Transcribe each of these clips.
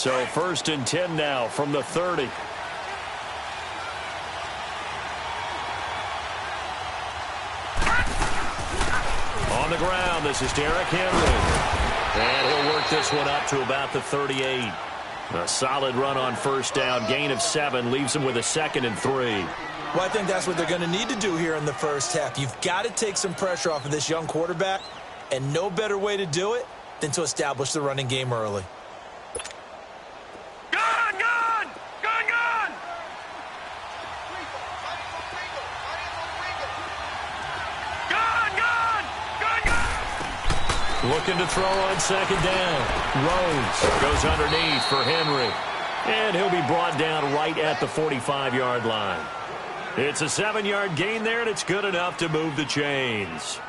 So 1st and 10 now from the 30. On the ground, this is Derrick Henry. And he'll work this one up to about the 38. A solid run on 1st down. Gain of 7 leaves him with a 2nd and 3. Well, I think that's what they're going to need to do here in the first half. You've got to take some pressure off of this young quarterback, and no better way to do it than to establish the running game early. Looking to throw on 2nd down. Rhodes goes underneath for Henry. And he'll be brought down right at the 45-yard line. It's a 7-yard gain there, and it's good enough to move the chains.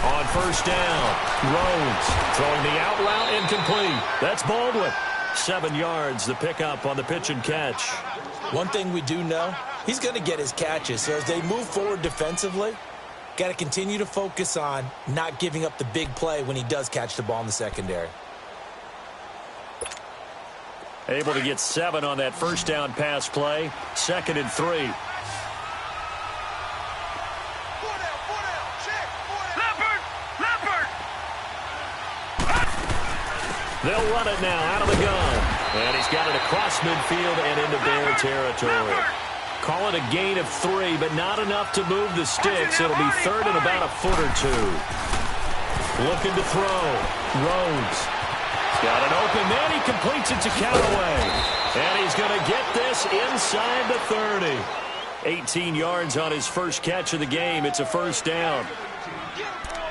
On 1st down, Rhodes throwing the out route incomplete. That's Baldwin. 7 yards, the pickup on the pitch and catch. One thing we do know, he's going to get his catches. So as they move forward defensively, got to continue to focus on not giving up the big play when he does catch the ball in the secondary. Able to get 7 on that 1st down pass play. 2nd and 3. They'll run it now out of the gun. And he's got it across midfield and into Bear territory. Call it a gain of 3, but not enough to move the sticks. It'll be 3rd and about a foot or 2. Looking to throw. Rhodes. Got it open. Then he completes it to Callaway. And he's going to get this inside the 30. 18 yards on his first catch of the game. It's a 1st down.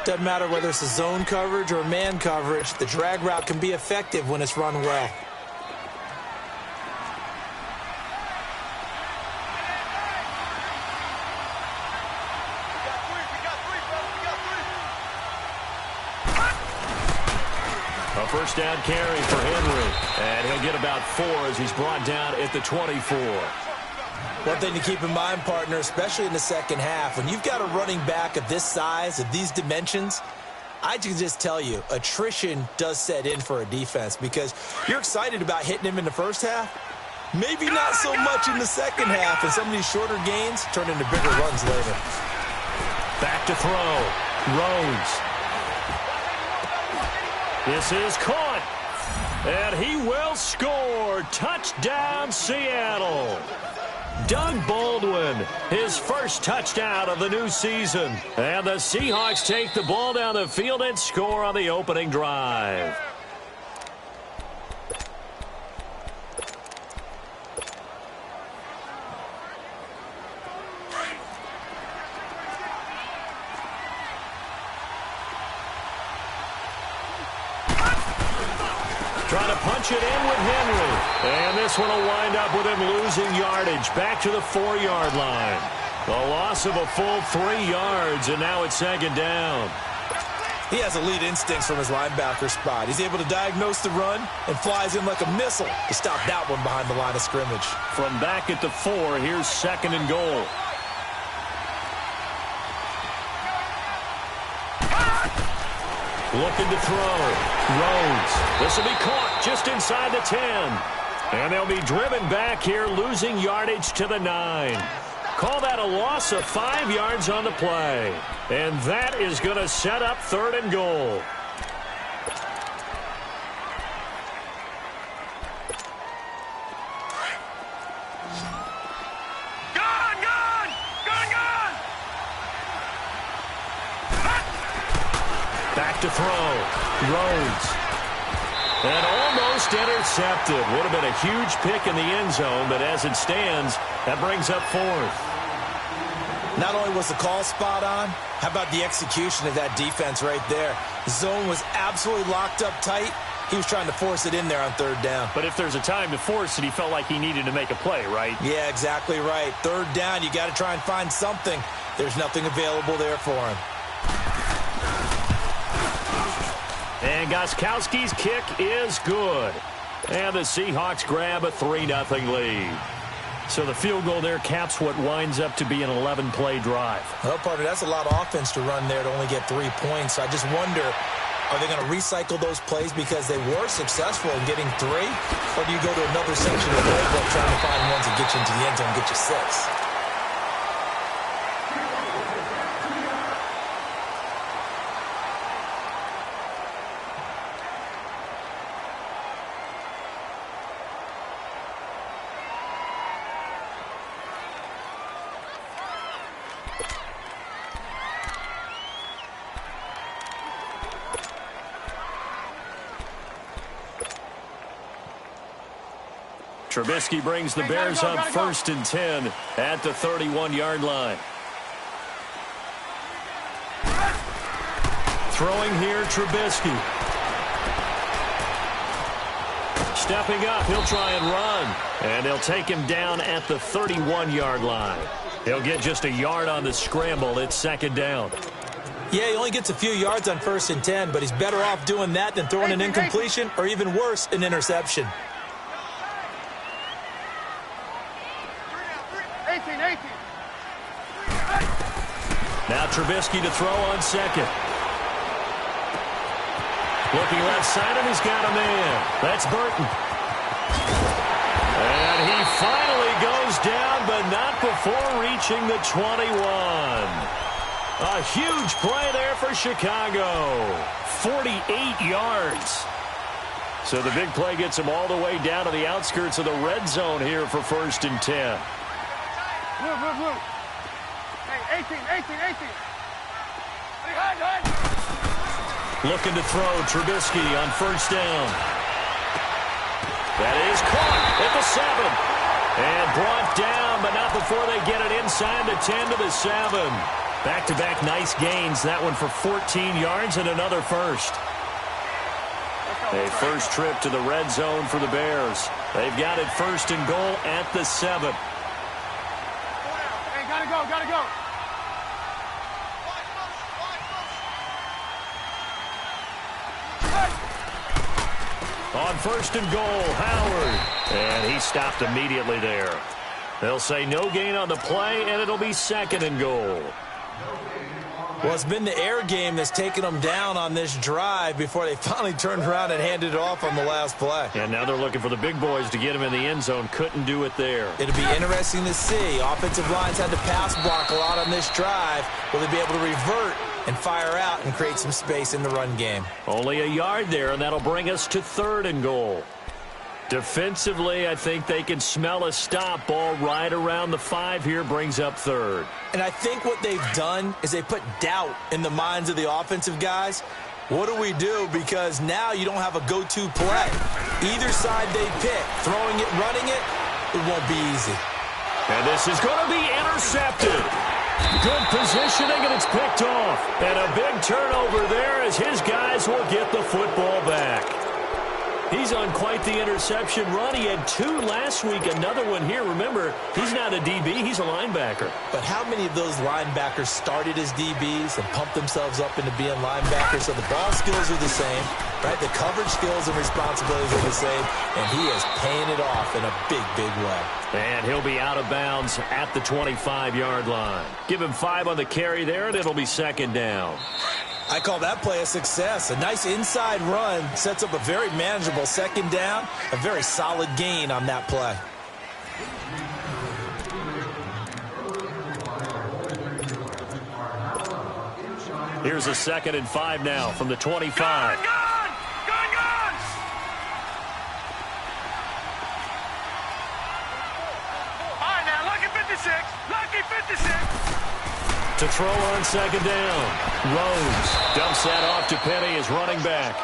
Doesn't matter whether it's a zone coverage or man coverage, the drag route can be effective when it's run well. A 1st down carry for Henry. And he'll get about 4 as he's brought down at the 24. One thing to keep in mind, partner, especially in the second half, when you've got a running back of this size, of these dimensions, I can just tell you, attrition does set in for a defense because you're excited about hitting him in the first half. Maybe not so much in the second half, and some of these shorter gains turn into bigger runs later. Back to throw. Rhodes. This is caught. And he will score. Touchdown, Seattle. Doug Baldwin, his first touchdown of the new season. And the Seahawks take the ball down the field and score on the opening drive. Trying to punch it in with Henry. And this one will wind up with him losing yardage back to the 4-yard line. The loss of a full 3 yards, and now it's 2nd down. He has elite instincts from his linebacker spot. He's able to diagnose the run and flies in like a missile to stop that one behind the line of scrimmage. From back at the 4, here's 2nd and goal. Looking to throw. Rhodes. This will be caught just inside the 10. And they'll be driven back here, losing yardage to the 9. Call that a loss of 5 yards on the play. And that is going to set up 3rd and goal. Back to throw. Rhodes. And almost intercepted. Would have been a huge pick in the end zone, but as it stands, that brings up 4th. Not only was the call spot on, how about the execution of that defense right there? The zone was absolutely locked up tight. He was trying to force it in there on 3rd down. But if there's a time to force it, he felt like he needed to make a play, right? Yeah, exactly right. 3rd down, you got to try and find something. There's nothing available there for him. And Gostkowski's kick is good. And the Seahawks grab a 3-0 lead. So the field goal there caps what winds up to be an 11-play drive. Well, partner, that's a lot of offense to run there to only get 3 points. I just wonder, are they going to recycle those plays because they were successful in getting 3? Or do you go to another section of the playbook trying to find ones that get you into the end zone and get you 6? Trubisky brings the Bears up 1st and 10 at the 31-yard line. Throwing here, Trubisky. Stepping up, he'll try and run. And they'll take him down at the 31-yard line. He'll get just a yard on the scramble. It's 2nd down. Yeah, he only gets a few yards on 1st and 10, but he's better off doing that than throwing an incompletion or even worse, an interception. 18. Now Trubisky to throw on 2nd. Looking left side, and he's got a man. That's Burton. And he finally goes down, but not before reaching the 21. A huge play there for Chicago. 48 yards. So the big play gets him all the way down to the outskirts of the red zone here for 1st and 10. Move. Hey, 18. Behind. Looking to throw, Trubisky on 1st down. That is caught at the 7. And brought down, but not before they get it inside the 10 to the 7. Back-to-back nice gains. That one for 14 yards and another first. A first trip to the red zone for the Bears. They've got it 1st and goal at the 7. Hey, gotta go. On 1st and goal, Howard. And he stopped immediately there. They'll say no gain on the play, and it'll be 2nd and goal. Well, it's been the air game that's taken them down on this drive before they finally turned around and handed it off on the last play. And now they're looking for the big boys to get him in the end zone. Couldn't do it there. It'll be interesting to see. Offensive lines had to pass block a lot on this drive. Will they be able to revert and fire out and create some space in the run game? Only a yard there, and that'll bring us to 3rd and goal. Defensively, I think they can smell a stop. Ball right around the 5 here, brings up 3rd. And I think what they've done is they put doubt in the minds of the offensive guys. What do we do? Because now you don't have a go-to play. Either side they pick, throwing it, running it, it won't be easy. And this is going to be intercepted. Good positioning, and it's picked off. And a big turnover there as his guys will get the football back. He's on quite the interception run. He had 2 last week, another one here. Remember, he's not a DB, he's a linebacker. But how many of those linebackers started as DBs and pumped themselves up into being linebackers? So the ball skills are the same, right? The coverage skills and responsibilities are the same, and he is paying it off in a big, big way. And he'll be out of bounds at the 25-yard line. Give him 5 on the carry there, and it'll be 2nd down. I call that play a success. A nice inside run sets up a very manageable 2nd down. A very solid gain on that play. Here's a 2nd and 5 now from the 25. Gone! All right, now, lucky 56. To throw on 2nd down. Rose dumps that off to Penny as running back.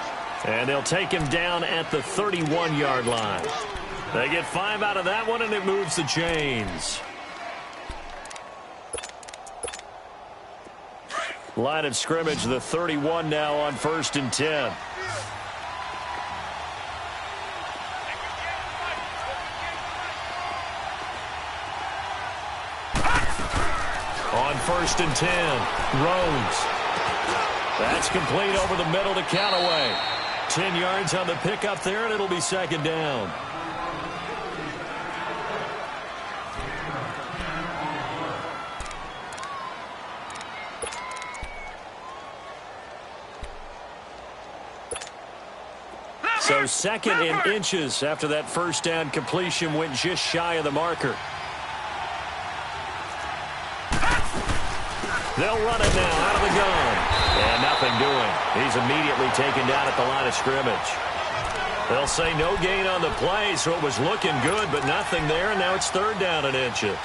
And they'll take him down at the 31-yard line. They get 5 out of that one, and it moves the chains. Line of scrimmage, the 31 now on 1st and 10. On 1st and 10, Rhodes. That's complete over the middle to Callaway. 10 yards on the pickup there, and it'll be second down. So second in inches after that first down completion went just shy of the marker. They'll run it now out of the gun. And nothing doing. He's immediately taken down at the line of scrimmage. They'll say no gain on the play, so it was looking good, but nothing there, and now it's third down in inches.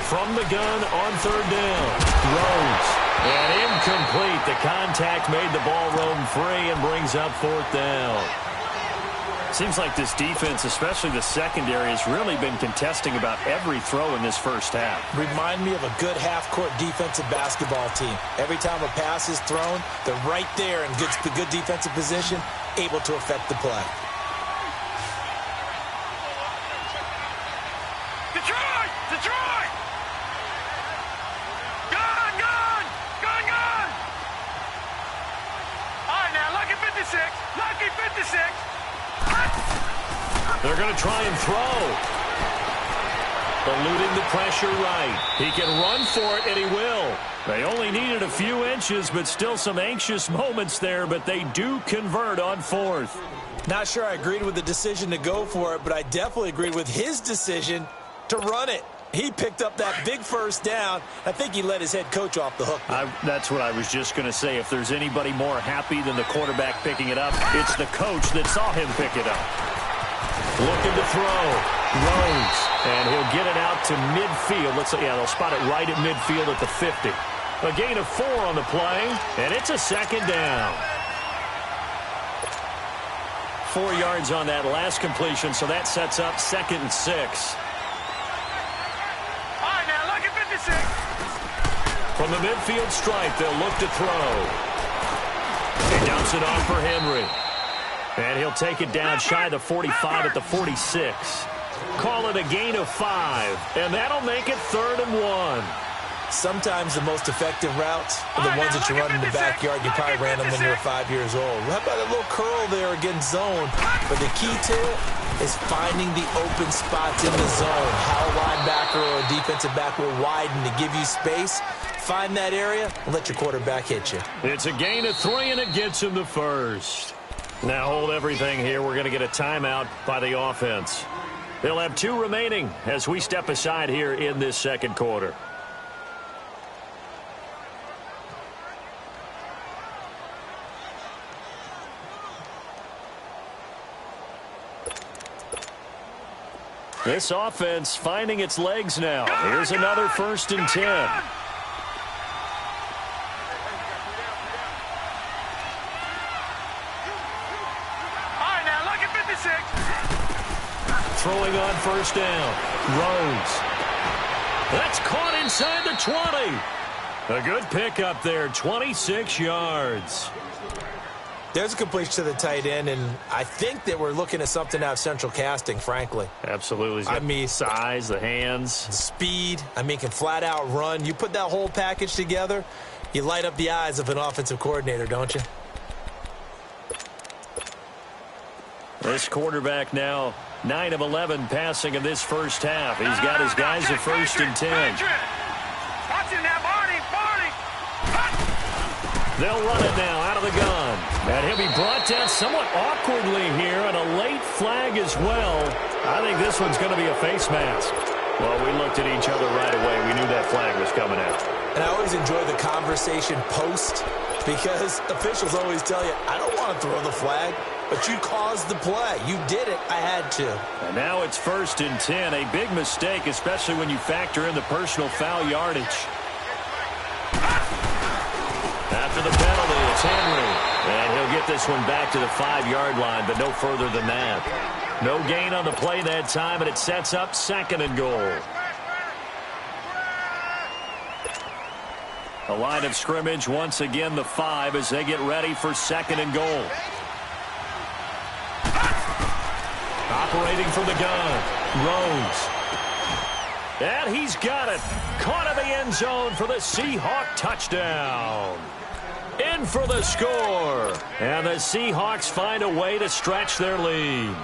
From the gun on third down. Throws. And incomplete. The contact made the ball roam free and brings up fourth down. Seems like this defense, especially the secondary, has really been contesting about every throw in this first half. Remind me of a good half-court defensive basketball team. Every time a pass is thrown, they're right there in good defensive position, able to affect the play. Detroit! Detroit! Gun! Gun! Gun! Gun! All right, now, lucky 56. Lucky 56. They're going to try and throw. Eluding the pressure right. He can run for it, and he will. They only needed a few inches, but still some anxious moments there, but they do convert on fourth. Not sure I agreed with the decision to go for it, but I definitely agreed with his decision to run it. He picked up that big first down. I think he let his head coach off the hook. That's what I was just going to say. If there's anybody more happy than the quarterback picking it up, it's the coach that saw him pick it up. Looking to throw. Throws. And he'll get it out to midfield. They'll spot it right at midfield at the 50. A gain of 4 on the play, and it's a second down. 4 yards on that last completion, so that sets up 2nd and 6. All right, now, lucky 56. From the midfield stripe, they'll look to throw. He dumps it off for Henry. And he'll take it down shy of the 45 at the 46. Call it a gain of 5. And that'll make it 3rd and 1. Sometimes the most effective routes are the ones that you run in the backyard. You probably ran them when you were 5 years old. How about a little curl there against zone? But the key to it is finding the open spots in the zone. How a linebacker or a defensive back will widen to give you space. Find that area and let your quarterback hit you. It's a gain of 3, and it gets him the first. Now hold everything here. We're going to get a timeout by the offense. They'll have 2 remaining as we step aside here in this second quarter. This offense finding its legs now. Here's another 1st and 10. Throwing on 1st down. Rose. That's caught inside the 20. A good pickup there. 26 yards. There's a completion to the tight end, and I think that we're looking at something out of Central Casting, frankly. Absolutely. I mean, size, the hands. The speed. I mean, can flat out run. You put that whole package together, you light up the eyes of an offensive coordinator, don't you? This quarterback now 9 of 11 passing in this first half. He's got his guys at 1st and 10. Watch him now, Barney. They'll run it now out of the gun. And he'll be brought down somewhat awkwardly here, and a late flag as well. I think this one's going to be a face mask. Well, we looked at each other right away. We knew that flag was coming out. And I always enjoy the conversation post, because officials always tell you, I don't want to throw the flag, but you caused the play. You did it. I had to. And now it's 1st and 10. A big mistake, especially when you factor in the personal foul yardage. After the penalty, it's Henry. And he'll get this one back to the 5-yard line, but no further than that. No gain on the play that time, and it sets up 2nd and goal. The line of scrimmage, once again, the 5 as they get ready for 2nd and goal. Operating from the gun, Rose. And he's got it. Caught in the end zone for the Seahawk touchdown. In for the score. And the Seahawks find a way to stretch their lead.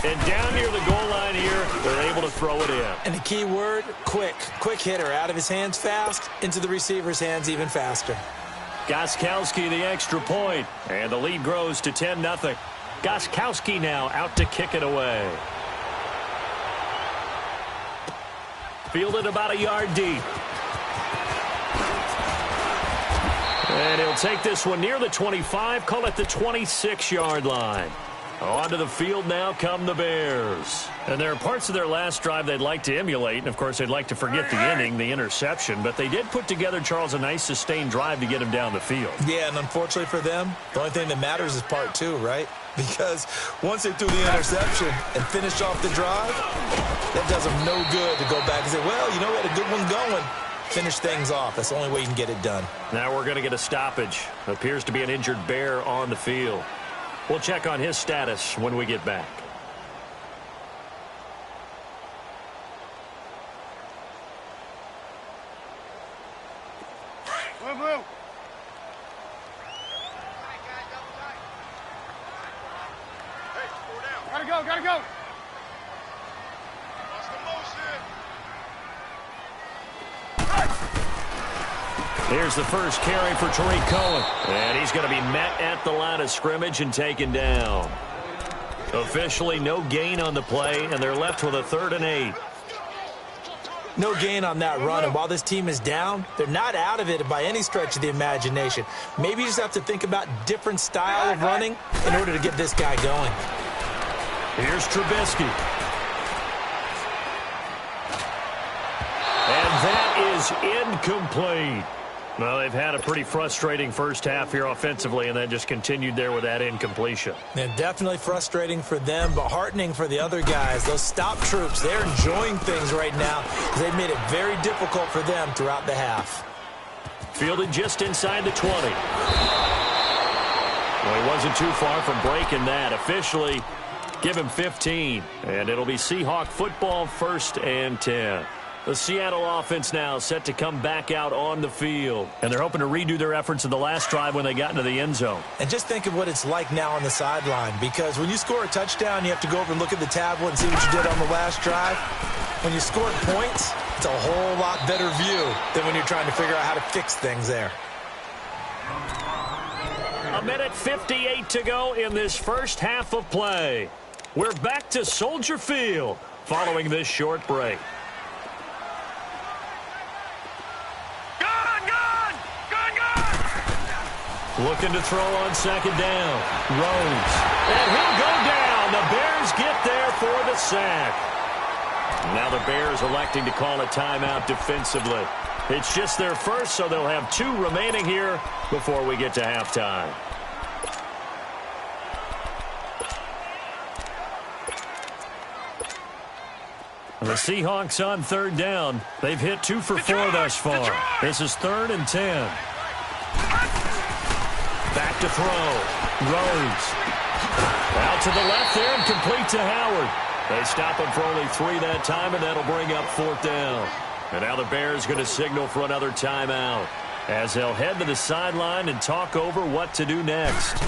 And down near the goal line here, they're able to throw it in. And the key word, quick. Quick hitter. Out of his hands fast, into the receiver's hands even faster. Gostkowski the extra point. And the lead grows to 10-0. Gostkowski now out to kick it away. Fielded about a yard deep. And he'll take this one near the 25, call it the 26-yard line. Onto the field now come the Bears. And there are parts of their last drive they'd like to emulate. And, of course, they'd like to forget the inning, the interception. But they did put together, Charles, a nice sustained drive to get him down the field. Yeah, and unfortunately for them, the only thing that matters is part 2, right? Because once they threw the interception and finished off the drive, that does them no good to go back and say, well, you know, we had a good one going. Finish things off. That's the only way you can get it done. Now we're going to get a stoppage. Appears to be an injured Bear on the field. We'll check on his status when we get back. Move, move. Hey, 4 down. Gotta go, gotta go. What's the motion? Here's the first carry for Tariq Cohen. And he's going to be met at the line of scrimmage and taken down. Officially no gain on the play, and they're left with a 3rd and 8. No gain on that run, and while this team is down, they're not out of it by any stretch of the imagination. Maybe you just have to think about different style of running in order to get this guy going. Here's Trubisky. And that is incomplete. Well, they've had a pretty frustrating first half here offensively, and then just continued there with that incompletion. Yeah, definitely frustrating for them, but heartening for the other guys. Those stop troops, they're enjoying things right now because they've made it very difficult for them throughout the half. Fielded just inside the 20. Well, he wasn't too far from breaking that. Officially, give him 15, and it'll be Seahawk football, 1st and 10. The Seattle offense now set to come back out on the field. And they're hoping to redo their efforts in the last drive when they got into the end zone. And just think of what it's like now on the sideline, because when you score a touchdown, you have to go over and look at the tablet and see what you did on the last drive. When you scored points, it's a whole lot better view than when you're trying to figure out how to fix things there. A minute 58 to go in this first half of play. We're back to Soldier Field following this short break. Looking to throw on 2nd down. Rose. And he'll go down. The Bears get there for the sack. Now the Bears electing to call a timeout defensively. It's just their first, so they'll have 2 remaining here before we get to halftime. The Seahawks on 3rd down. They've hit 2 for 4 thus far. This is 3rd and 10. Back to throw. Rose. Out to the left there and complete to Howard. They stop him for only 3 that time, and that'll bring up 4th down. And now the Bears going to signal for another timeout as they'll head to the sideline and talk over what to do next.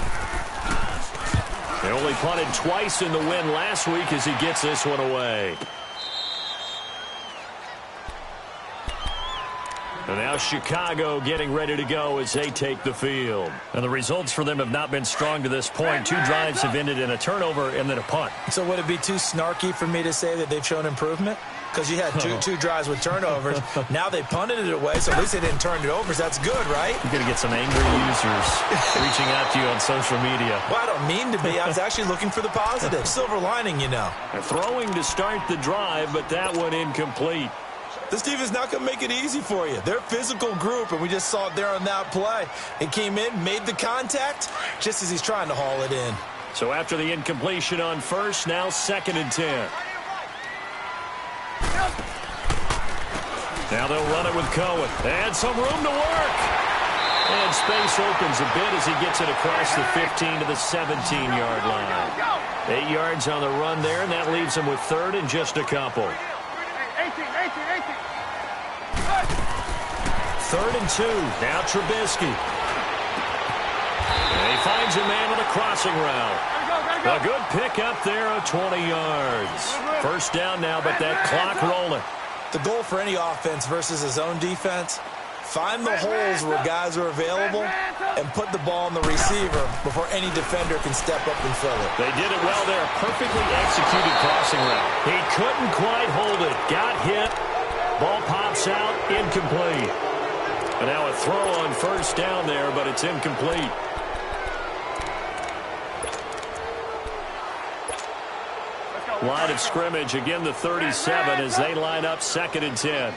They only punted twice in the win last week as he gets this one away. And now Chicago getting ready to go as they take the field. And the results for them have not been strong to this point. 2 drives have ended in a turnover and then a punt. So would it be too snarky for me to say that they've shown improvement? Because you had two drives with turnovers. Now they punted it away, so at least they didn't turn it over. So that's good, right? You're going to get some angry users reaching out to you on social media. Well, I don't mean to be. I was actually looking for the positive. Silver lining, you know. Throwing to start the drive, but that one incomplete. This team is not going to make it easy for you. They're a physical group, and we just saw it there on that play. It came in, made the contact, just as he's trying to haul it in. So after the incompletion on 1st, now 2nd and 10. Now they'll run it with Cohen. And some room to work. And space opens a bit as he gets it across the 15 to the 17-yard line. 8 yards on the run there, and that leaves him with third and just a couple. 3rd and 2. Now Trubisky. And he finds a man on the crossing route. A good pick up there of 20 yards. First down now, but that clock rolling. The goal for any offense versus his own defense, find the holes where guys are available and put the ball on the receiver before any defender can step up and fill it. They did it well there. A perfectly executed crossing route. He couldn't quite hold it. Got hit. Ball pops out. Incomplete. And now a throw on first down there, but it's incomplete. Line of scrimmage, again the 37 as they line up 2nd and 10.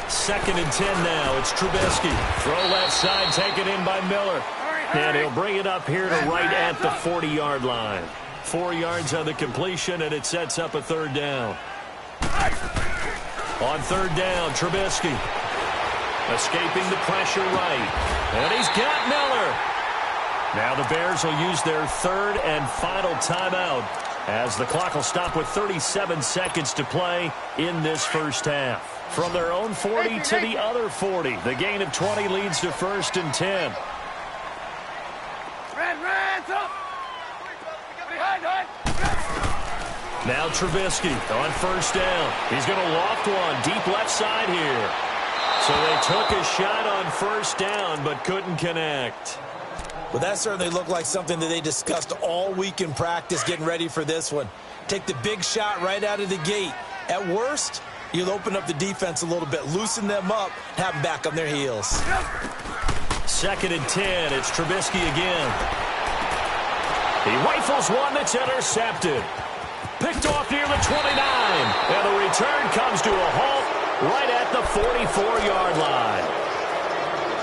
2nd and 10 now. It's Trubisky. Throw left side, taken in by Miller. And he'll bring it up here to right at the 40-yard line. 4 yards on the completion, and it sets up a 3rd down. On 3rd down, Trubisky. Escaping the pressure right. And he's got Miller. Now the Bears will use their 3rd and final timeout as the clock will stop with 37 seconds to play in this first half. From their own 40 to the other 40. The gain of 20 leads to 1st and 10. Now Trubisky on 1st down. He's going to loft one deep left side here. So they took a shot on 1st down but couldn't connect. Well, that certainly looked like something that they discussed all week in practice getting ready for this one. Take the big shot right out of the gate. At worst, you'll open up the defense a little bit, loosen them up, have them back on their heels. 2nd and 10. It's Trubisky again. He rifles one that's intercepted. Picked off near the 29. And the return comes to a halt right at the 44-yard line.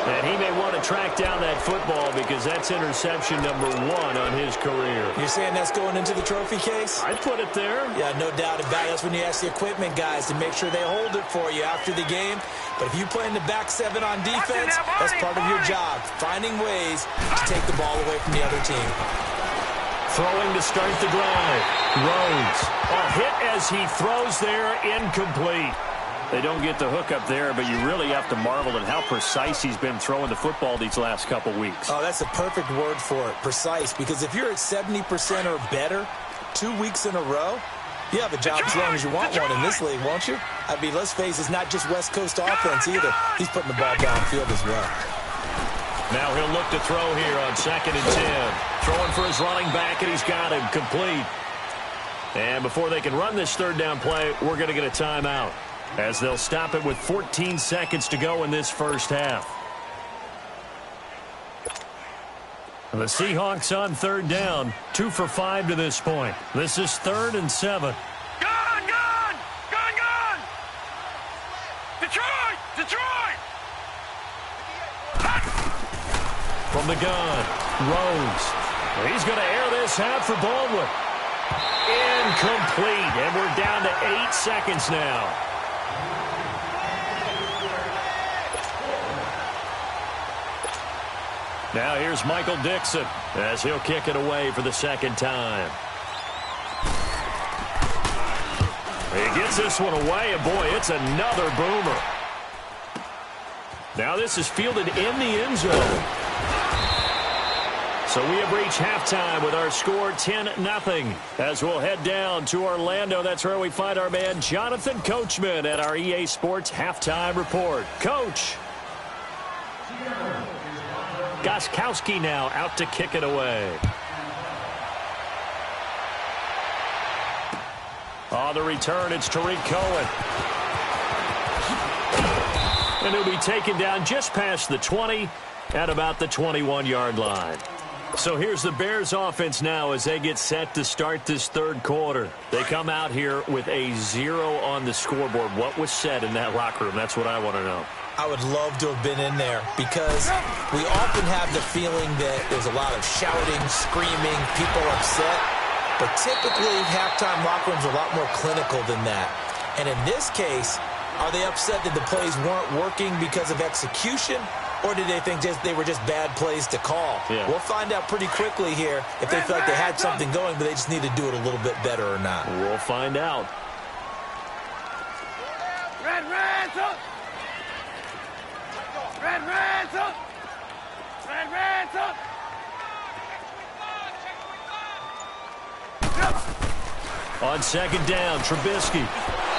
And he may want to track down that football because that's interception number 1 on his career. You're saying that's going into the trophy case? I'd put it there. Yeah, no doubt about it. That's when you ask the equipment guys to make sure they hold it for you after the game. But if you play in the back 7 on defense, that's part of your job, finding ways to take the ball away from the other team. Throwing to start the drive. Rhodes. A hit as he throws there, incomplete. They don't get the hook up there, but you really have to marvel at how precise he's been throwing the football these last couple weeks. Oh, that's a perfect word for it, precise, because if you're at 70% or better 2 weeks in a row, you have a job as long as you want one in this league, won't you? I mean, let's face it, it's not just West Coast offense either. He's putting the ball downfield as well. Now he'll look to throw here on 2nd and 10. Throwing for his running back, and he's got him complete. And before they can run this 3rd down play, we're going to get a timeout, as they'll stop it with 14 seconds to go in this first half. The Seahawks on 3rd down, 2 for 5 to this point. This is 3rd and 7. Gone! Detroit! From the gun, Rhodes. He's going to air this out for Baldwin. Incomplete, and we're down to 8 seconds now. Now here's Michael Dixon as he'll kick it away for the 2nd time. He gets this one away, and boy, it's another boomer. Now this is fielded in the end zone. So we have reached halftime with our score 10-0. As we'll head down to Orlando, that's where we find our man Jonathan Coachman at our EA Sports Halftime Report. Coach. Gostkowski now out to kick it away. On the return, it's Tariq Cohen. And he'll be taken down just past the 20 at about the 21-yard line. So here's the Bears offense now as they get set to start this 3rd quarter. They come out here with a 0 on the scoreboard. What was said in that locker room? That's what I want to know. I would love to have been in there because we often have the feeling that there's a lot of shouting, screaming, people upset. But typically, halftime locker rooms are a lot more clinical than that. And in this case, are they upset that the plays weren't working because of execution? Or did they think they were just bad plays to call? Yeah. We'll find out pretty quickly here if they feel like they had something going, but they just need to do it a little bit better or not. We'll find out. Red, up! Red, up! Red, up! On second down, Trubisky.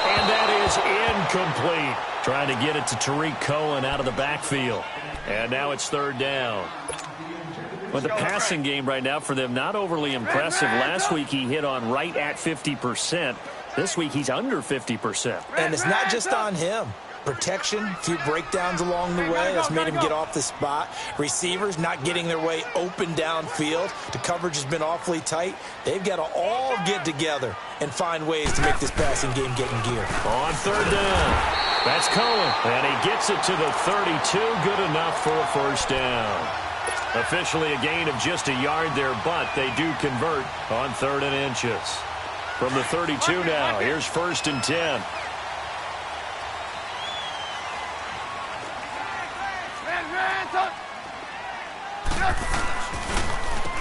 And that is incomplete. Trying to get it to Tariq Cohen out of the backfield. And now it's third down. But the passing game right now for them, not overly impressive. Last week he hit on right at 50%. This week he's under 50%. And it's not just on him. Protection, a few breakdowns along the way. That's made him get off the spot. Receivers not getting their way open downfield. The coverage has been awfully tight. They've got to all get together and find ways to make this passing game get in gear. On third down, that's Cohen. And he gets it to the 32. Good enough for a first down. Officially a gain of just a yard there, but they do convert on 3rd and inches. From the 32 now, here's 1st and 10.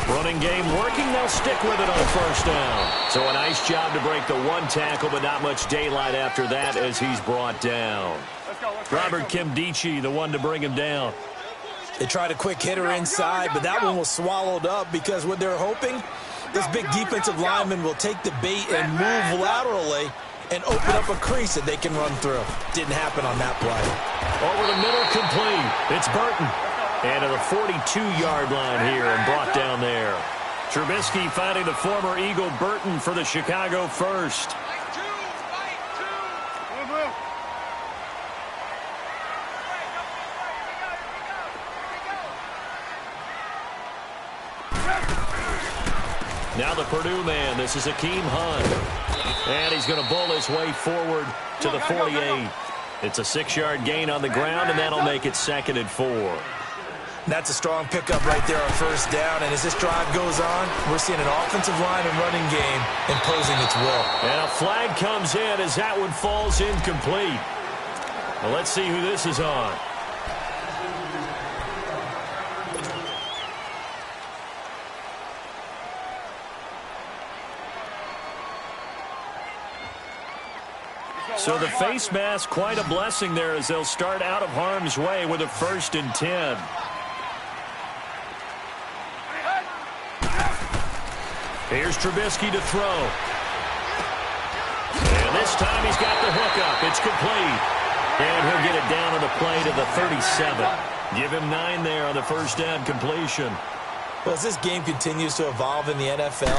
Running game working. They'll stick with it on first down. So a nice job to break the one tackle, but not much daylight after that as he's brought down. Robert Kimdichie, the one to bring him down. They tried a quick hitter inside, but that one was swallowed up because what they're hoping, this big defensive lineman will take the bait and move laterally and open up a crease that they can run through. Didn't happen on that play. Over the middle, complete. It's Burton. And to the 42-yard line here and brought down there. Trubisky finding the former Eagle Burton for the Chicago first. Now the Purdue man. This is Akeem Hunt. And he's going to bull his way forward to the 48. It's a 6-yard gain on the ground, and that'll make it 2nd and 4. That's a strong pickup right there on first down. And as this drive goes on, we're seeing an offensive line and running game imposing its will. And a flag comes in as that one falls incomplete. Well, let's see who this is on. So the face mask, quite a blessing there as they'll start out of harm's way with a 1st and 10. Here's Trubisky to throw. And this time he's got the hook up. It's complete. And he'll get it down on the play to the 37. Give him 9 there on the first down completion. Well, as this game continues to evolve in the NFL,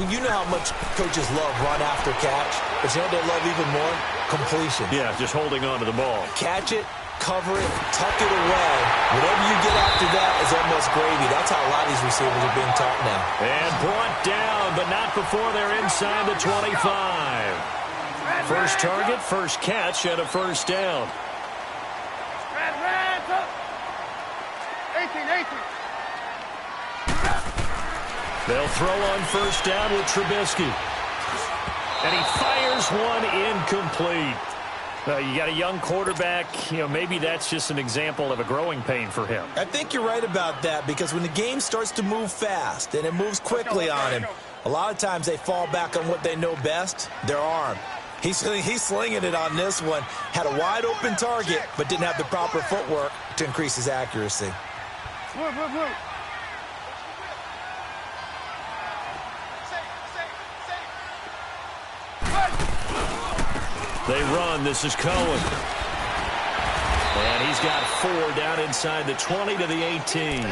you know how much coaches love run after catch, but you know what they love even more? Completion. Yeah, just holding on to the ball. Catch it, cover it, tuck it away. Whatever you get after that is almost gravy. That's how a lot of these receivers are being taught now. And brought down, but not before they're inside the 25. First target, first catch, and a first down. 18. They'll throw on first down with Trubisky. And he fires one incomplete. You got a young quarterback. Maybe that's just an example of a growing pain for him. I think you're right about that because when the game starts to move fast and it moves quickly on him, a lot of times they fall back on what they know best, their arm. He's slinging it on this one. Had a wide open target, but didn't have the proper footwork to increase his accuracy. They run. This is Cohen. And he's got 4 down inside the 20 to the 18.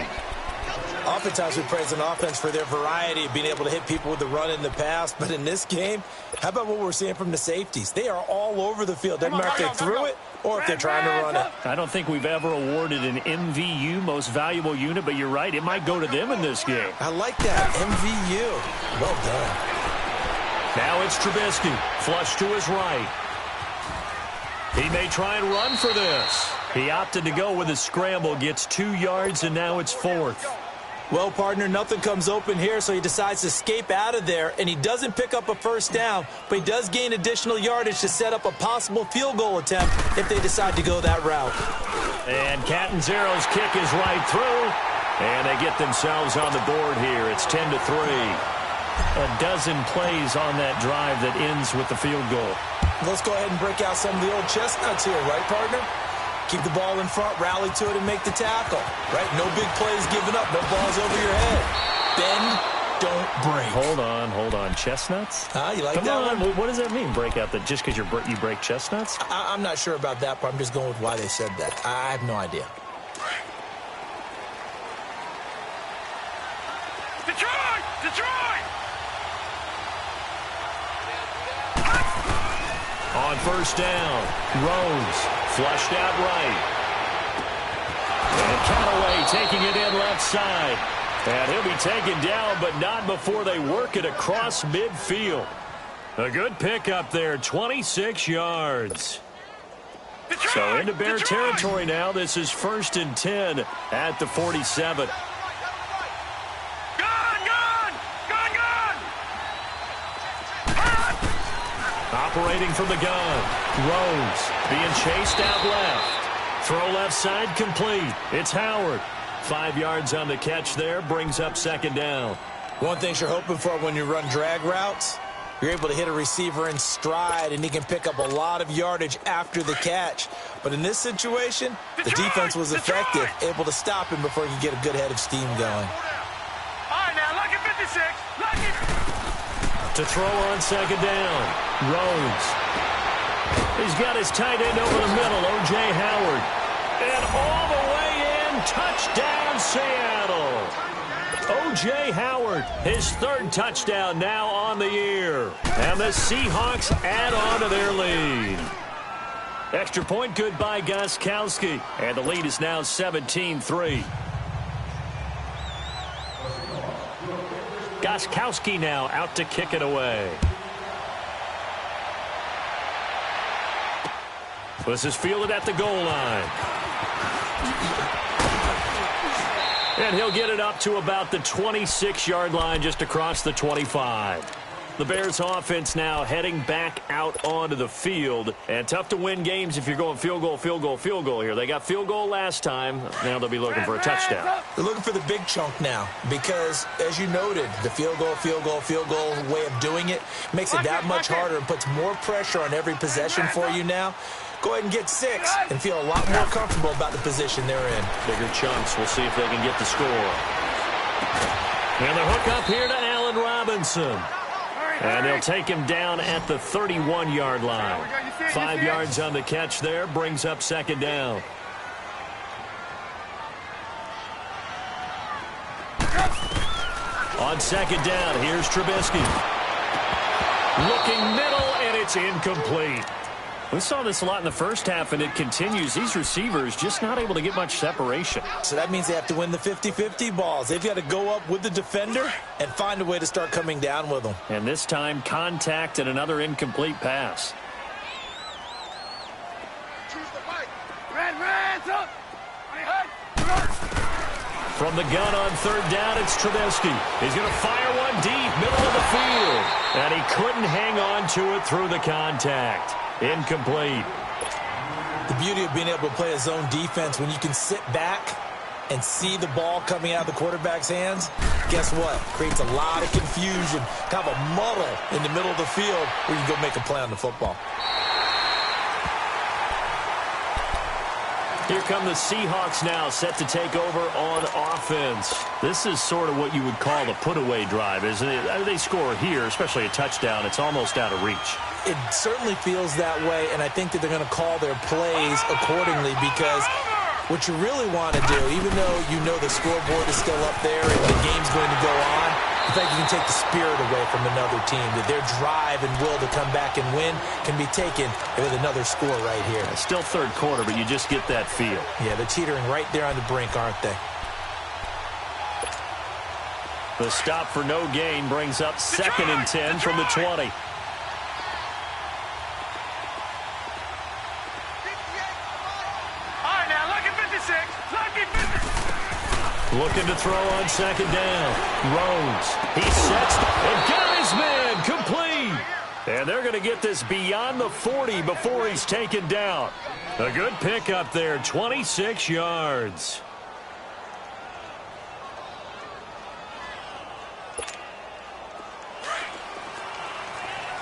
Oftentimes we praise an offense for their variety of being able to hit people with the run in the pass. But in this game, how about what we're seeing from the safeties? They are all over the field. Doesn't matter if they threw it or if they're trying to run it. I don't think we've ever awarded an MVU, most valuable unit, but you're right. It might go to them in this game. I like that. MVU. Well done. Now it's Trubisky. Flush to his right. He may try and run for this. He opted to go with a scramble, gets 2 yards, and now it's 4th. Well, partner, nothing comes open here, so he decides to escape out of there, and he doesn't pick up a first down, but he does gain additional yardage to set up a possible field goal attempt if they decide to go that route. And Catanzaro's kick is right through, and they get themselves on the board here. It's 10-3. A dozen plays on that drive that ends with the field goal. Let's go ahead and break out some of the old chestnuts here, right, partner? Keep the ball in front, rally to it, and make the tackle, right? No big plays given up, no balls over your head. Bend, don't break. Hold on. Chestnuts? You like Come that on. one? What does that mean, break out? Just because you break chestnuts? I'm not sure about that part. I'm just going with why they said that. I have no idea. Detroit! On first down, Rose flushed out right. And Callaway taking it in left side. And he'll be taken down, but not before they work it across midfield. A good pickup there, 26 yards. Detroit! So into Bear territory now. This is 1st and 10 at the 47. Operating from the gun. Rose being chased out left. Throw left side complete. It's Howard. 5 yards on the catch there. Brings up 2nd down. One thing you're hoping for when you run drag routes, you're able to hit a receiver in stride, and he can pick up a lot of yardage after the catch. But in this situation, the defense was effective, able to stop him before he could get a good head of steam going. All right, now, lucky 56. Lucky. To throw on 2nd down. Rose. He's got his tight end over the middle, O.J. Howard. And all the way in, touchdown Seattle. O.J. Howard, his 3rd touchdown now on the year. And the Seahawks add on to their lead. Extra point good by Gostkowski. And the lead is now 17-3. Gostkowski now out to kick it away. This is fielded at the goal line. And he'll get it up to about the 26-yard line, just across the 25. The Bears offense now heading back out onto the field. And tough to win games if you're going field goal here. They got field goal last time. Now they'll be looking for a touchdown. They're looking for the big chunk now because, as you noted, the field goal way of doing it makes it that much harder and puts more pressure on every possession for you now. Go ahead and get 6 and feel a lot more comfortable about the position they're in. Bigger chunks. We'll see if they can get the score. And the hook up here to Allen Robinson. And they'll take him down at the 31-yard line. 5 yards on the catch there. Brings up 2nd down. On 2nd down, here's Trubisky. Looking middle, and it's incomplete. We saw this a lot in the first half, and it continues. These receivers just not able to get much separation. So that means they have to win the 50-50 balls. They've got to go up with the defender and find a way to start coming down with them. And this time, contact and another incomplete pass. From the gun on 3rd down, it's Trubisky. He's going to fire one deep, middle of the field. And he couldn't hang on to it through the contact. Incomplete. The beauty of being able to play a zone defense when you can sit back and see the ball coming out of the quarterback's hands, guess what? Creates a lot of confusion, kind of a muddle in the middle of the field where you can go make a play on the football. Here come the Seahawks now, set to take over on offense. This is sort of what you would call the put-away drive, isn't it? They score here, especially a touchdown. It's almost out of reach. It certainly feels that way, and I think that they're going to call their plays accordingly because what you really want to do, even though you know the scoreboard is still up there and the game's going to go on, I think you can take the spirit away from another team, that their drive and will to come back and win can be taken with another score right here. It's still 3rd quarter, but you just get that feel. Yeah, they're teetering right there on the brink, aren't they? The stop for no gain brings up 2nd and 10 from the 20. Looking to throw on second down. Rhodes. He sets and got his man complete. And they're going to get this beyond the 40 before he's taken down. A good pickup there, 26 yards.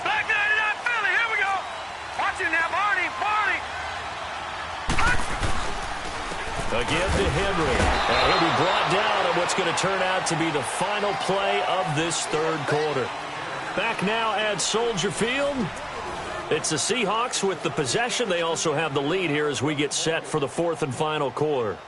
Back 99 Philly, here we go. Watch it now, Barney. Again to Henry. And he'll be brought down on what's going to turn out to be the final play of this third quarter. Back now at Soldier Field. It's the Seahawks with the possession. They also have the lead here as we get set for the fourth and final quarter.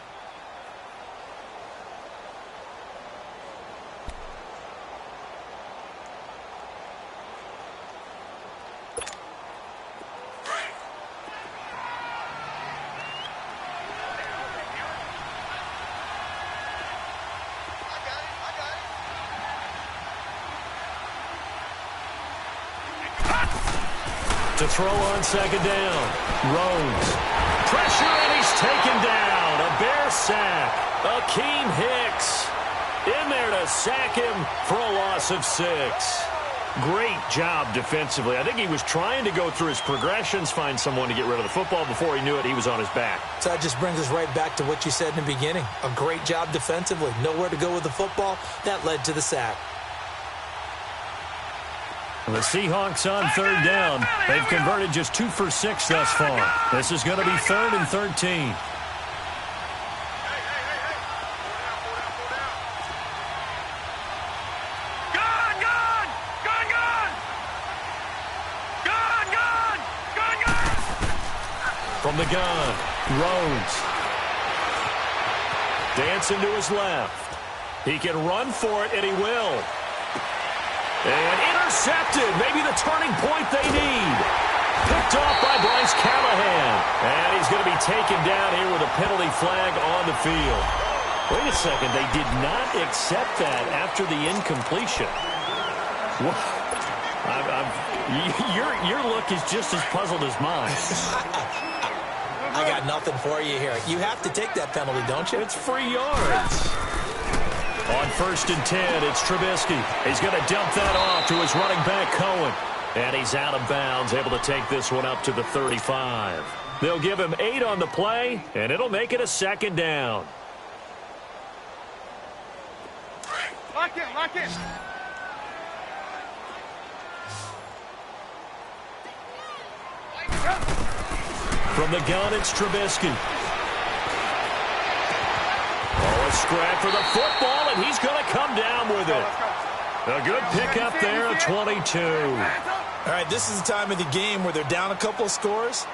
To throw on second down. Rhodes. Pressure, and he's taken down. A Bear sack. Akeem Hicks in there to sack him for a loss of 6. Great job defensively. I think he was trying to go through his progressions, find someone to get rid of the football. Before he knew it, he was on his back. So that just brings us right back to what you said in the beginning. A great job defensively. Nowhere to go with the football. That led to the sack. The Seahawks on third down. They've converted just 2 for 6 thus far. This is going to be 3rd and 13. From the gun, Rhodes. Dancing to his left. He can run for it, and he will. And intercepted. Maybe the turning point they need. Picked off by Bryce Callahan. And he's going to be taken down here with a penalty flag on the field. Wait a second. They did not accept that after the incompletion. Your look is just as puzzled as mine. I got nothing for you here. You have to take that penalty, don't you? It's free yards. On 1st and 10, it's Trubisky. He's going to dump that off to his running back, Cohen. And he's out of bounds, able to take this one up to the 35. They'll give him 8 on the play, and it'll make it a 2nd down. Lock in. From the gun, it's Trubisky. A scrap for the football, and he's going to come down with it. A good pickup there, a 22. All right, this is the time of the game where they're down a couple of scores,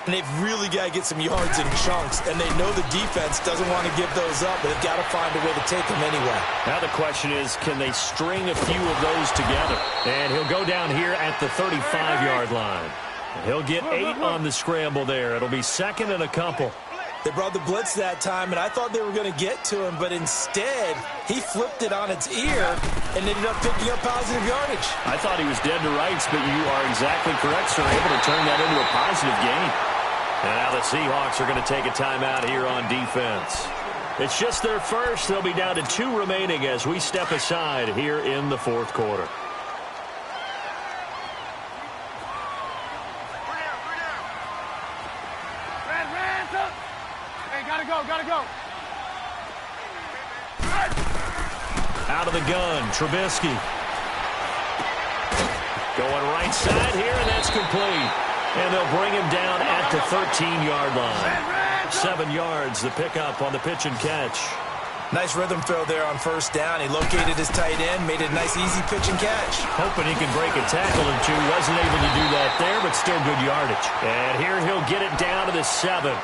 and they've really got to get some yards in chunks, and they know the defense doesn't want to give those up, but they've got to find a way to take them anyway. Now the question is, can they string a few of those together? And he'll go down here at the 35-yard line. He'll get 8 on the scramble there. It'll be 2nd and a couple. They brought the blitz that time, and I thought they were going to get to him, but instead, he flipped it on its ear and ended up picking up positive yardage. I thought he was dead to rights, but you are exactly correct, sir. Able to turn that into a positive gain. And now the Seahawks are going to take a timeout here on defense. It's just their first. They'll be down to 2 remaining as we step aside here in the 4th quarter. Gotta go. Out of the gun, Trubisky. Going right side here, and that's complete. And they'll bring him down at the 13-yard line. 7 yards, the pickup on the pitch and catch. Nice rhythm throw there on 1st down. He located his tight end, made it a nice, easy pitch and catch. Hoping he can break a tackle or two. Wasn't able to do that there, but still good yardage. And here he'll get it down to the 7.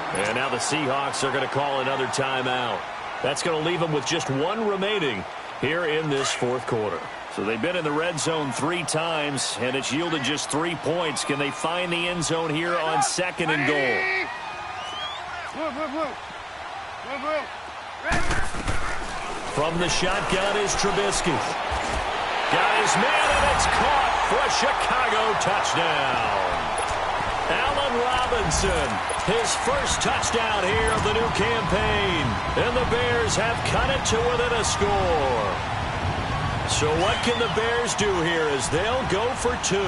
And now the Seahawks are going to call another timeout. That's going to leave them with just 1 remaining here in this 4th quarter. So they've been in the red zone 3 times, and it's yielded just 3 points. Can they find the end zone here on 2nd and goal? From the shotgun is Trubisky. Got his man, and it's caught for a Chicago touchdown. Allen Robinson, his first touchdown here of the new campaign. And the Bears have cut it to within a score. So what can the Bears do here as they'll go for two?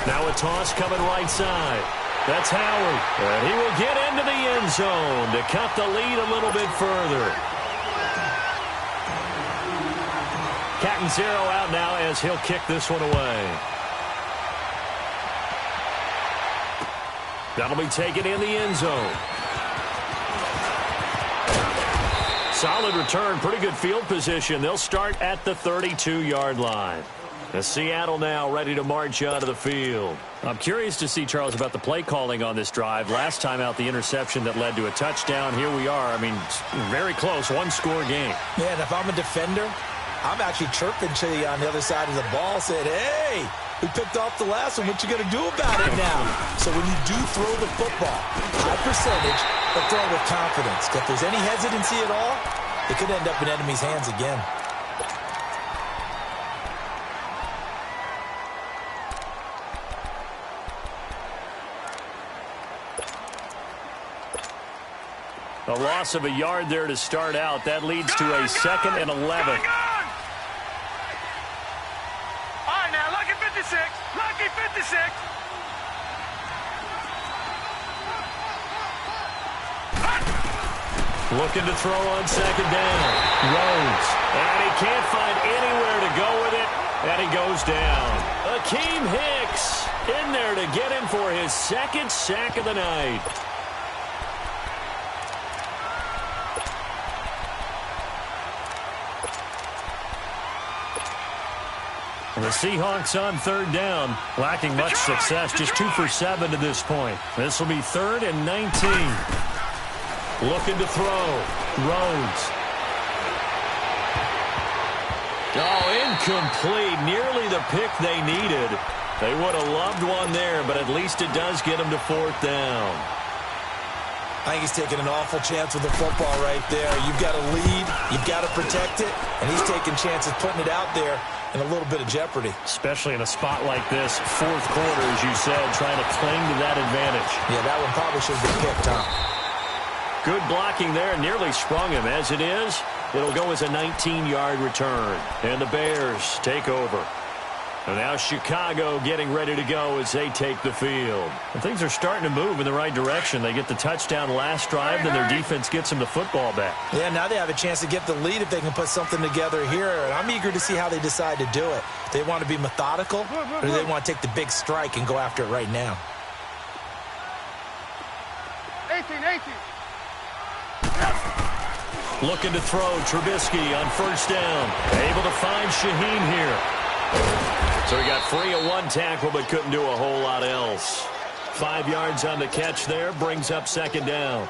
Now a toss coming right side. That's Howard. And he will get into the end zone to cut the lead a little bit further. Catanzaro out now as he'll kick this one away. That'll be taken in the end zone. Solid return, pretty good field position. They'll start at the 32-yard line. And Seattle now ready to march out of the field. I'm curious to see, Charles, about the play calling on this drive. Last time out, the interception that led to a touchdown. Here we are. I mean, very close, one-score game. Yeah, and if I'm a defender, I'm actually chirping to you on the other side of the ball, saying, hey, we picked off the last one. What you going to do about it now? So when you do throw the football, high percentage, but throw with confidence. If there's any hesitancy at all, it could end up in enemy's hands again. A loss of a yard there to start out. That leads to a 2nd and 11. All right, now, lucky 56. Lucky 56. Looking to throw on 2nd down. Rhodes. And he can't find anywhere to go with it. And he goes down. Akeem Hicks in there to get him for his 2nd sack of the night. The Seahawks on 3rd down, lacking much success, just 2 for 7 to this point. This will be 3rd and 19. Looking to throw. Rhodes. Oh, incomplete. Nearly the pick they needed. They would have loved one there, but at least it does get them to 4th down. I think he's taking an awful chance with the football right there. You've got to lead. You've got to protect it. And he's taking chances putting it out there in a little bit of jeopardy. Especially in a spot like this, 4th quarter, as you said, trying to cling to that advantage. Yeah, that one probably should have been picked, Tom. Good blocking there, nearly sprung him. As it is, it'll go as a 19-yard return. And the Bears take over. And now Chicago getting ready to go as they take the field. And things are starting to move in the right direction. They get the touchdown last drive, then their defense gets them the football back. Yeah, now they have a chance to get the lead if they can put something together here. And I'm eager to see how they decide to do it. Do they want to be methodical, or do they want to take the big strike and go after it right now? 18. Looking to throw. Trubisky on 1st down. Able to find Shaheen here. So he got free of one tackle, but couldn't do a whole lot else. 5 yards on the catch there, brings up 2nd down.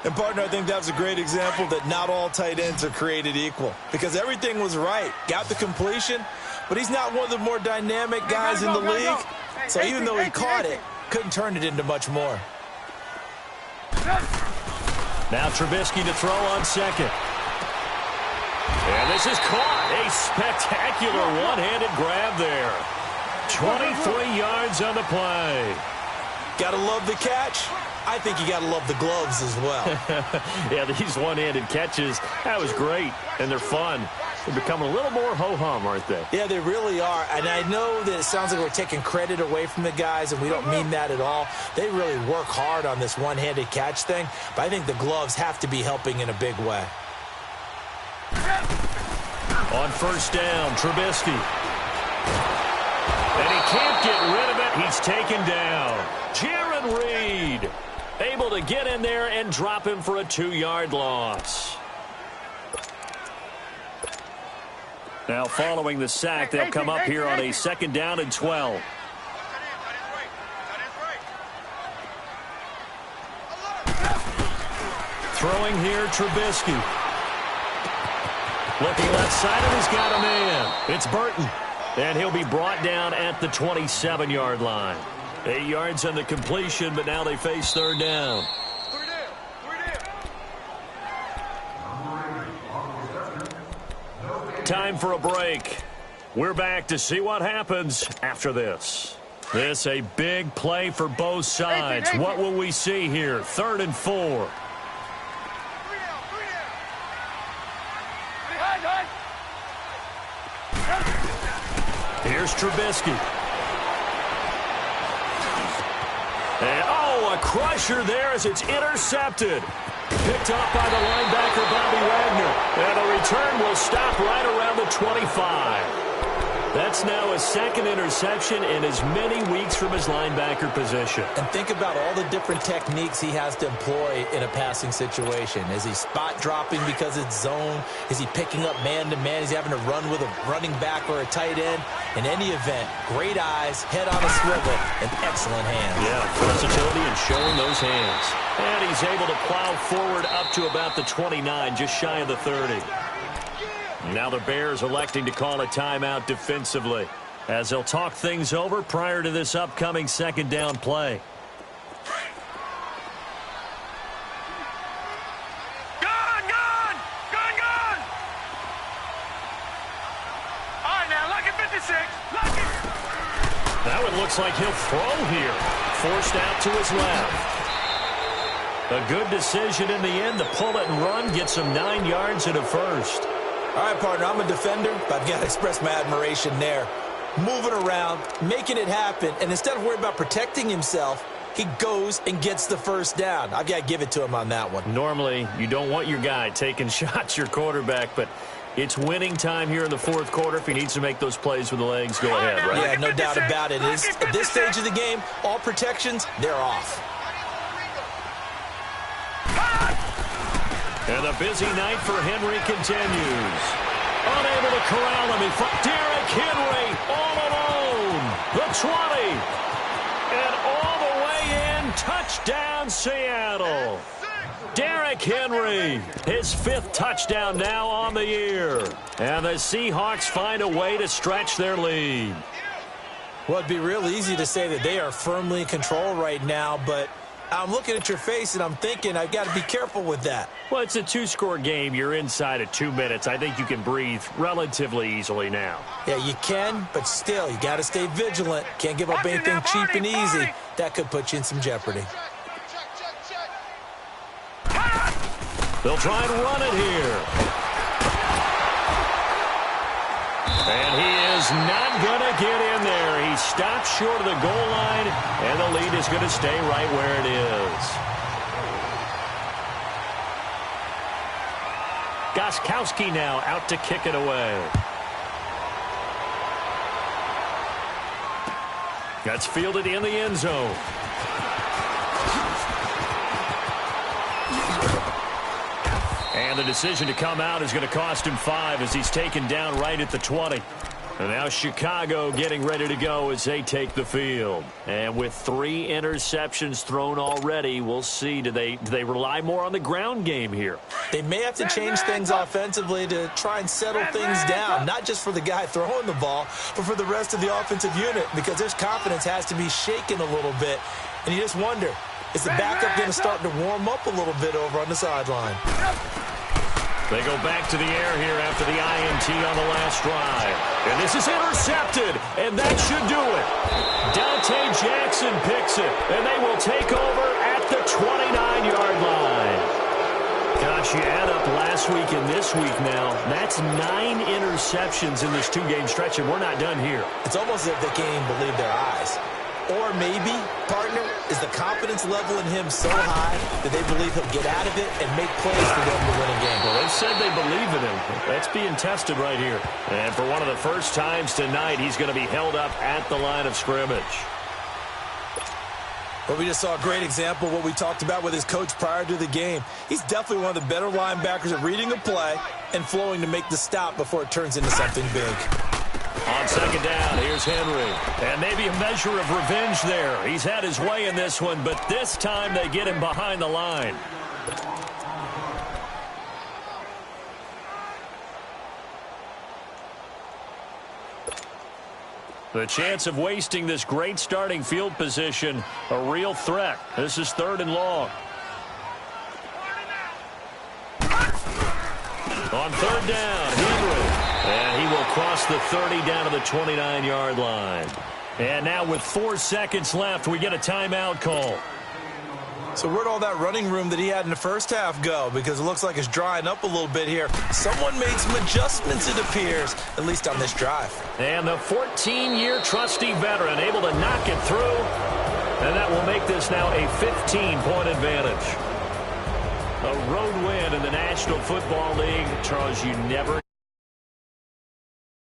And, partner, I think that was a great example that not all tight ends are created equal. Because everything was right. Got the completion, but he's not one of the more dynamic guys in the league. So even though he caught it, couldn't turn it into much more. Now Trubisky to throw on 2nd. And this is caught. A spectacular one-handed grab there. 23 yards on the play. Gotta love the catch. I think you gotta love the gloves as well. Yeah, these one-handed catches, that was great. And they're fun. They're becoming a little more ho-hum, aren't they? Yeah, they really are. And I know that it sounds like we're taking credit away from the guys, and we don't mean that at all. They really work hard on this one-handed catch thing, but I think the gloves have to be helping in a big way. On 1st down, Trubisky. And he can't get rid of it. He's taken down. Jaron Reed able to get in there and drop him for a 2-yard loss. Now following the sack, they'll come up here on a 2nd down and 12. Throwing here, Trubisky. Looking left side, and he's got a man. It's Burton. And he'll be brought down at the 27-yard line. 8 yards on the completion, but now they face 3rd down. Time for a break. We're back to see what happens after this. This a big play for both sides. What will we see here? 3rd and 4. Here's Trubisky. And, a crusher there as it's intercepted. Picked up by the linebacker, Bobby Wagner. And the return will stop right around the 25. That's now a 2nd interception in as many weeks from his linebacker position. And think about all the different techniques he has to employ in a passing situation. Is he spot dropping because it's zone? Is he picking up man-to-man? Is he having to run with a running back or a tight end? In any event, great eyes, head on a swivel, and excellent hands. Yeah, versatility and showing those hands. And he's able to plow forward up to about the 29, just shy of the 30. Now the Bears electing to call a timeout defensively as they'll talk things over prior to this upcoming 2nd down play. Gone! All right, now, lock at 56. Lock it. Now it looks like he'll throw here. Forced out to his left. A good decision in the end to pull it and run, gets him 9 yards and a first. All right, partner, I'm a defender, but I've got to express my admiration there. Moving around, making it happen, and instead of worrying about protecting himself, he goes and gets the first down. I've got to give it to him on that one. Normally, you don't want your guy taking shots, your quarterback, but it's winning time here in the 4th quarter. If he needs to make those plays with the legs, go ahead, right? Yeah, no doubt about it. At this stage of the game, all protections, they're off. And the busy night for Henry continues. Unable to corral him. Derrick Henry all alone. The 20. And all the way in. Touchdown, Seattle. Derrick Henry, his 5th touchdown now on the year. And the Seahawks find a way to stretch their lead. Well, it'd be real easy to say that they are firmly in control right now, but I'm looking at your face and I'm thinking I've got to be careful with that. Well, it's a 2-score game. You're inside of 2 minutes. I think you can breathe relatively easily now. Yeah, you can, but still, you got to stay vigilant. Can't give up anything cheap and easy. That could put you in some jeopardy. They'll try and run it here. And he is not going to get in there. He stops short of the goal line, and the lead is going to stay right where it is. Gostkowski now out to kick it away. That's fielded in the end zone. And the decision to come out is going to cost him 5 as he's taken down right at the 20. And now Chicago getting ready to go as they take the field. And with 3 interceptions thrown already, we'll see. Do they rely more on the ground game here? They may have to change things offensively to try and settle things down, not just for the guy throwing the ball, but for the rest of the offensive unit, because their confidence has to be shaken a little bit. And you just wonder, is the backup going to start to warm up a little bit over on the sideline? They go back to the air here after the INT on the last drive. And this is intercepted, and that should do it. Dante Jackson picks it, and they will take over at the 29-yard line. Gosh, you add up last week and this week now, that's 9 interceptions in this 2-game stretch, and we're not done here. It's almost as if they can't even believe their eyes. Or maybe, partner, is the confidence level in him so high that they believe he'll get out of it and make plays for them to win a game. Well, they said they believe in him. That's being tested right here. And for one of the first times tonight, he's going to be held up at the line of scrimmage. Well, we just saw a great example of what we talked about with his coach prior to the game. He's definitely one of the better linebackers at reading a play and flowing to make the stop before it turns into something big. On 2nd down, here's Henry. And maybe a measure of revenge there. He's had his way in this one, but this time they get him behind the line. The chance of wasting this great starting field position, a real threat. This is 3rd and long. On 3rd down, Henry. across the 30 down to the 29-yard line. And now with 4 seconds left, we get a timeout call. So where'd all that running room that he had in the first half go? Because it looks like it's drying up a little bit here. Someone made some adjustments, it appears, at least on this drive. And the 14-year trusty veteran able to knock it through. And that will make this now a 15-point advantage. A road win in the National Football League. Charles, you never